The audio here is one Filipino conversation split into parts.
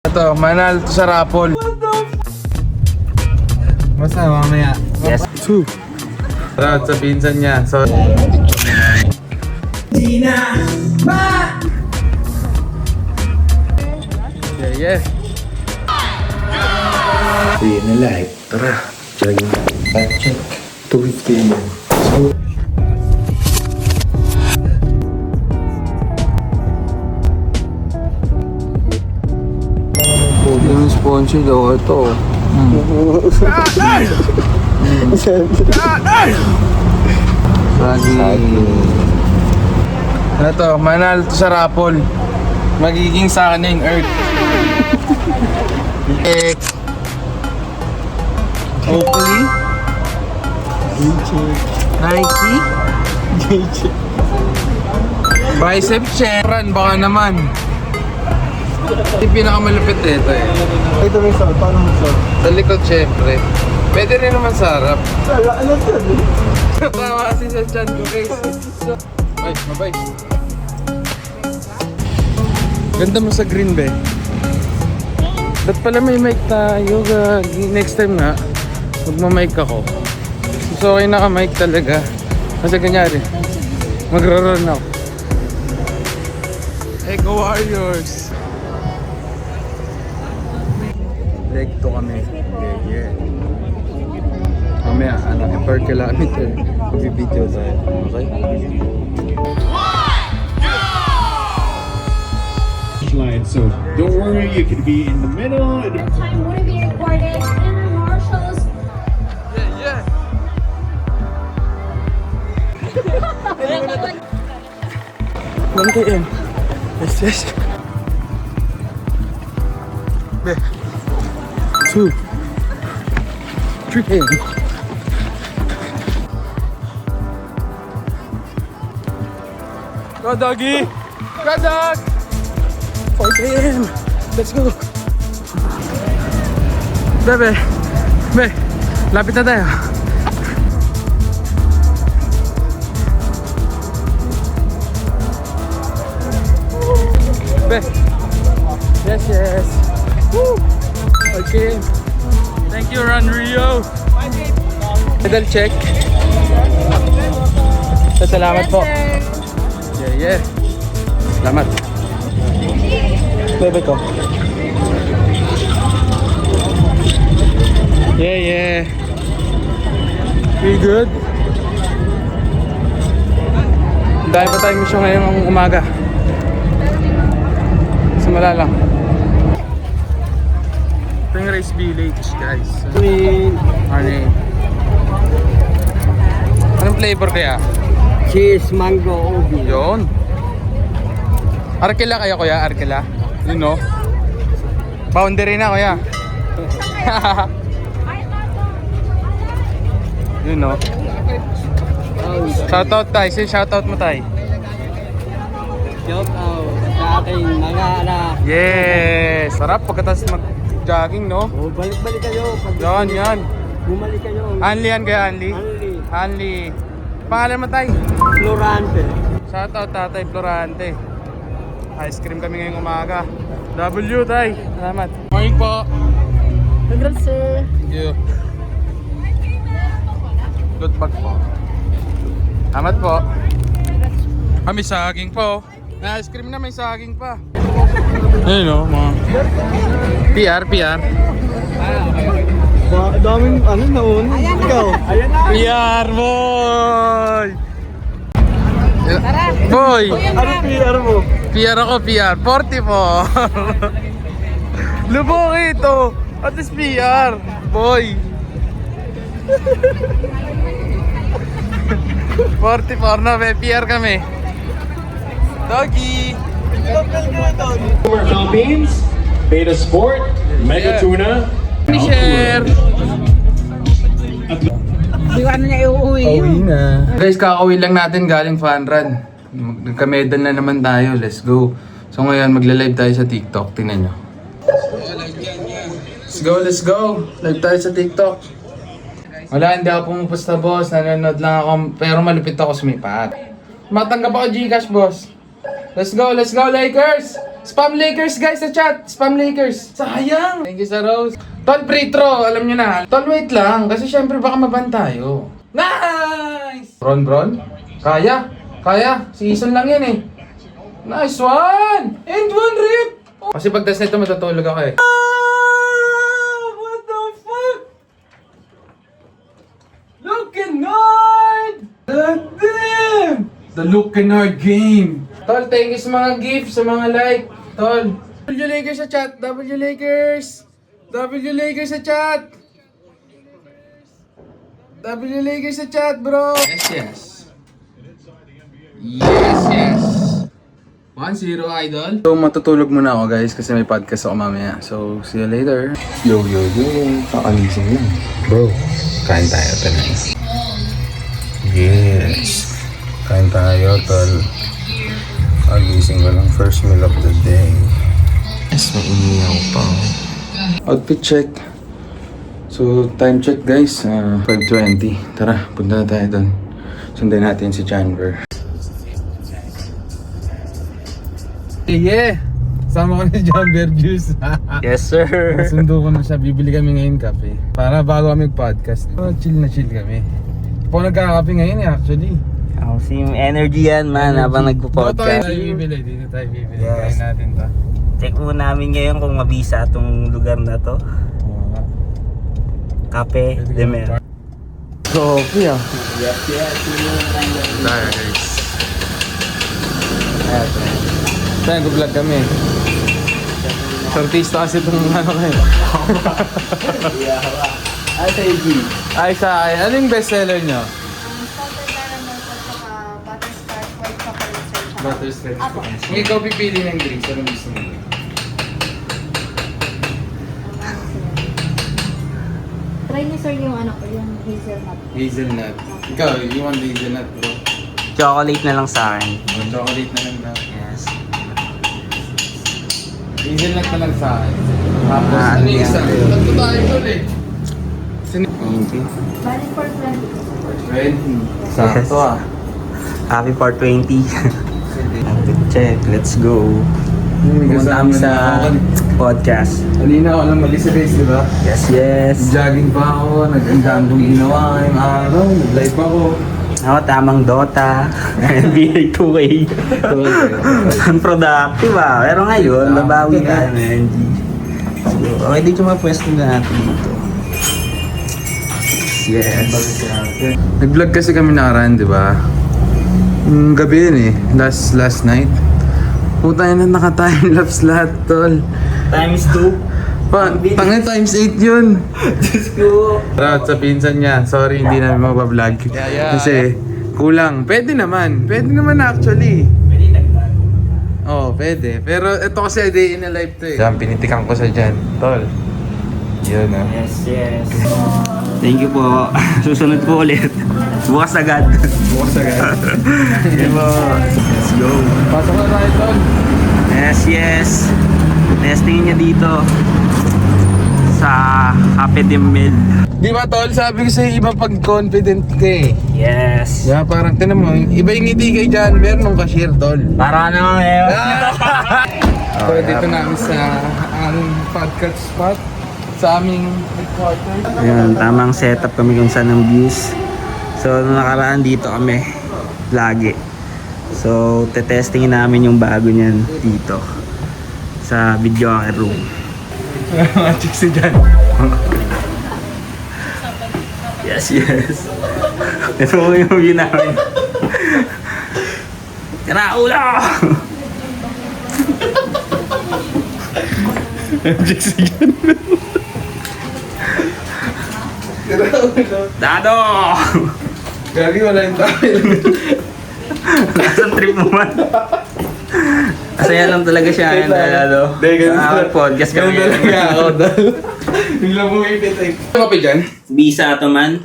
Ito, manal to sa raffle. Basta mamaya. Yes. 2. Tara, sa pinsan niya. So, yeah. Yun na like. Tara. Check. Check. 250 yan. So, yung sponsor daw ito. Ito, manal to sa raffle. Magiging sa akin na yung earth. Hopefully. Nike. Bicep check. Run, baka naman. Yung pinakamalupit ito eh. ito may salt. Paano mo salt? Sa likod syempre. Pwede rin naman sa harap. Ano salt? Tama kasi sa chan ko guys. Ay, mabay. Ganda mo sa green be. Ba't pala may mic tayo? Next time nga, magma-mic ako. So okay naka-mic talaga. Kasi kanyari, magra-run ako. Echo Warriors. Leg to kami. Yeah. Mamaya, per kilometer. Mag-video tayo. Okay? Line, so don't worry, you can be in the middle. The time wouldn't be recorded and the marshals. Yeah. 1 km. Yes. 2 3 km. Go doggy! Go dog! 4 km. Let's go! Bebe! Lapit na tayo. Yes. Woo! Okay. Thank you, Run Rio. Medal check. Salamat po. Yeah. Salamat. Bebe ko. Yeah. Pretty good. Dahil pa tayong mission ngayong umaga. Simula lang. Ito yung Race Village, guys. Anong flavor kaya? Cheese, mango, ubi. Yun. Arkela kaya kuya? Arkela? Yun no? Boundary na kuya. Yun no? Shoutout tayo. Sige, shoutout mo tayo. Shout out sa aking mga anak. Yes! Sarap pagkatapos mag-jogging no? O, balik-balik kayo. Yan. Bumalik kayo. Anli yan kaya Anli? Anli. Anli. Pangalan mo tayo? Florante. Shoutout tatay Florante. Ice cream kami ngayong umaga. W tay. Salamat. Morning po. Congrats, sir. Thank you. Good bag po. Salamat po. May saging po. May ice cream na may saging pa. Ayun o, mga PR. Daming naon. Ikaw. Ayan na. PR boy! Boy! Ano PR mo? PR ako, PR. 40 po. Lubok ito. At least PR. Boy. 44 na, may PR kami. Doggy. Philippines, Beta Sport, Mega Tuna. Share. Hindi ko ano niya iuwi yun. na. Guys, kakauwi lang natin galing fun run. Nagka-medal na naman tayo. Let's go. So ngayon, magla-live tayo sa TikTok. Tingnan nyo. Let's go. Live tayo sa TikTok. Wala, hindi ako pumupusta, boss. Nanonood lang ako. Pero malupit ako sumipat. Matanggap ako Gcash, boss. Let's go, Lakers! Spam Lakers guys sa chat. Spam Lakers. Sayang. Thank you sa Rose. Tol, free throw. Alam nyo na. Tol, wait lang. Kasi syempre baka maban tayo. Nice! Bron. Kaya. Season lang yan eh. Nice one! And one rip! Kasi pagdas nito matutulog ako eh. What the fuck? Luke Kennard! Damn! The Luke Kennard game. Tol, thank you sa mga gifts, sa mga like. Tol. W Lakers sa chat. W Lakers sa chat. W Lakers sa chat, bro. Yes. 1-0, idol. So, matutulog muna ako, guys, kasi may podcast ako mamaya. So, see you later. Yo. Kakanising lang. Bro, kain tayo tonight. Yes. Kain tayo, tol. Pagising ko lang, first meal of the day. Yes, may iniyaw pa. Outfit check. So, time check, guys. 5:20. Tara, punta na tayo doon. Sundan natin si Janver. Yeah! Sama ko na si Janver Juice. Yes, sir. Sundo ko na siya. Bibili kami ngayon kape. Para bago kami podcast. Chill na chill kami. Hindi po nagkakape ngayon eh, actually. Ang same energy yan, man, habang Dito tayo nagpo-podcast. bibili. Dito tayo bibili. Yes. Kain natin to. Check mo namin ngayon kung mabisa itong lugar na to. Cafe de Mer. Coffee ah. Tayo guys. Tayo, nag-vlog kami. Artista kasi itong ano kayo. Ay, sa AG. Ay sa akin, ano yung bestseller nyo? Salted caramel at saka butterscotch, white chocolate syrup. Butterscotch. Apo. Kung ikaw pipili ng drinks, anong gusto mo? Try niyo sir yung ano ko, yung hazelnut. Hazelnut. Ikaw, you want hazelnut bro? Chocolate na lang sa akin. Chocolate na lang daw. Yes. Hazelnut na lang sa akin. Tapos, Ah, ano yung ano isa? yan? Tatlo tayo ulit. Thank you. Bali for 20. Right? Sakto ah. Happy part 20. Check, let's go. Pumunta kami sa podcast. Halina ako lang mag-isa-base, di ba? Yes. Jogging pa ako, nag-andaan kong ginawa ngayong araw, nag-live ako. Ako, tamang Dota, NBA 2K. Unproductive ah. Pero ngayon, babawi na energy. So, okay, dito mapwesto na natin dito. Yes. Nag-vlog kasi kami nakaraan, di ba? Gabi yun eh, last night. Puta na naka-timelapse lahat, tol. Times 2. Tangin times 8 yun. Diyos ko. At sa pinsan niya, sorry hindi namin mabablog. Kasi kulang. Pwede naman actually. Pwede nagbago. Oo, pwede. Pero ito kasi day in a life to eh. Yan, pinitikan ko sa dyan. Tol. Yun ah. Yes. Thank you po. Susunod po ulit. Bukas agad. Okay po. Let's go. Pasok na tayo, tol. Yes. Testingin niya dito sa Cafe de Mel. Di ba, tol? Sabi ko sa'yo, iba pag confident ka eh. Yes. Yeah, parang tinan mo, iba yung ngiti kay Janver nung cashier, tol. Para naman ngayon. So, dito namin sa ang podcast spot sa aming headquarters. Ayun, tamang setup kami kung saan ng views. So, nung nakaraan dito kami lagi. So, tetestingin namin yung bago niyan dito sa video room. Mga chicks si Jan. Yes. Ito mo yung view namin. Tira, ulo! Chicks si Jan. Dado! Gagi, wala yung tayo. Nasaan trip mo man? Masaya lang talaga siya ngayon dahil ano. Podcast kami. Ganun talaga ako, dahil biglang bumipit eh. Ano kape dyan? Bisa to man.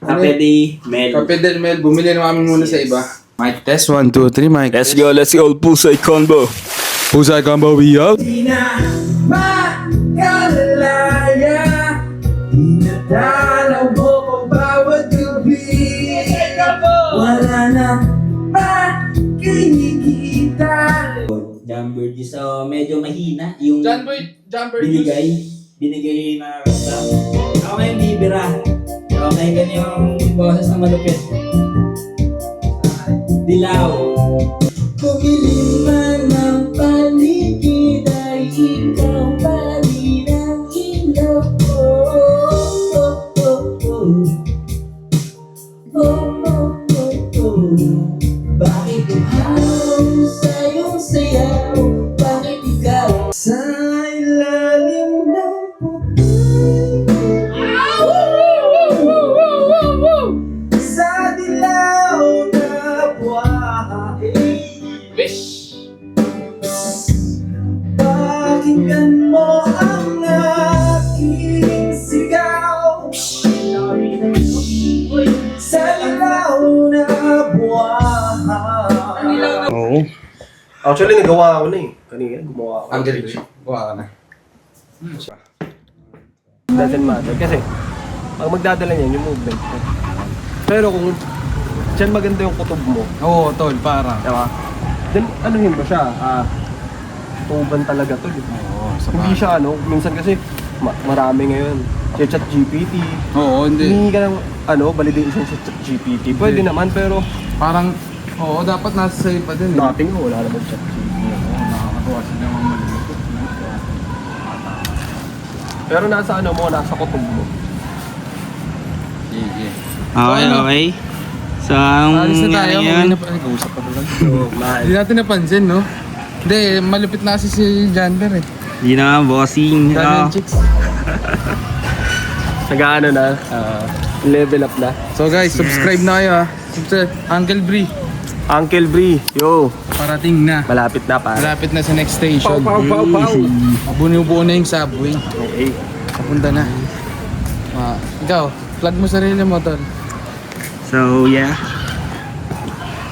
Cafe de Mel. Kape del Mel, bumili naman muna sa iba. Mic test, 1, 2, 3, mic. Let's go. Pusay combo. Pusay combo, we up. Number Burgess. So, medyo mahina yung binigay na kanta. Ako ngayon bibira. So, may ganyang boses na malupit. Dilaw. Kumilim man ang paligid ay ikaw pa rin ang ilaw ko. Bakit uhaw sa iyong sayaw? Bakit ikaw sa ilalim ng puti? Sa dilaw na buhay. Pakinggan mo ang aking sigaw. Sa dilaw na buhay. Oo. Actually, nagawa ko na eh. Kanina, gumawa ako. Buha ka na. Doesn't matter. Kasi, pag magdadala niyan, yung movement mo. Pero kung dyan maganda yung kutob mo, Oo, tol, parang. diba? Then, anuhin mo siya? Tuban talaga to. Oo, Hindi siya minsan kasi marami ngayon. Chat GPT. Oo, hindi. Hindi ka ng validation sa Chat GPT. Pwede naman, pero Parang, oo, dapat nasa sa'yo pa din. dating wala naman Chat GPT. Nakakatawa sila mga malulupot. Pero nasa nasa kutob mo. Sige. Okay, okay. So, ang Alis na tayo. yan? Nag-uusap pa lang. So, Hindi natin napansin, no? Hindi, malupit na kasi si Janber eh. Hindi na, bossing. Dami chicks. Nag-ano na, level up na. So guys, subscribe na kayo ha. Uncle Bree, Uncle Bree, yo, parating na. malapit na para. Malapit na sa next station. Pow, pow, pow, pow. Bunubuo na yung subway. Okay. Papunta na. Ikaw, plug mo sarili mo, tol. So, yeah.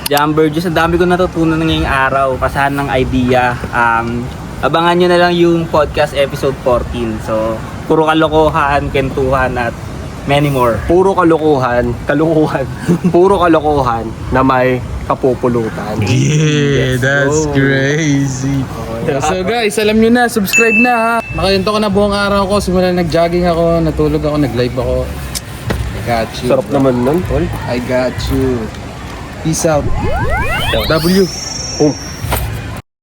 Jam Burgess, ang dami ko natutunan ngayong araw. Pasahan ng idea. Abangan nyo na lang yung podcast episode 14. So, puro kalokohan, kentuhan, at many more. Puro kalokohan, puro kalokohan na may kapupulutan. Yeah, that's go. crazy. So guys, alam nyo na, subscribe na ha. Nakahinto ko na buong araw ko. Simula nag-jogging ako, natulog ako, nag-live ako. I got you. Sarap naman nun, tol. I got you. Peace out. W. Boom.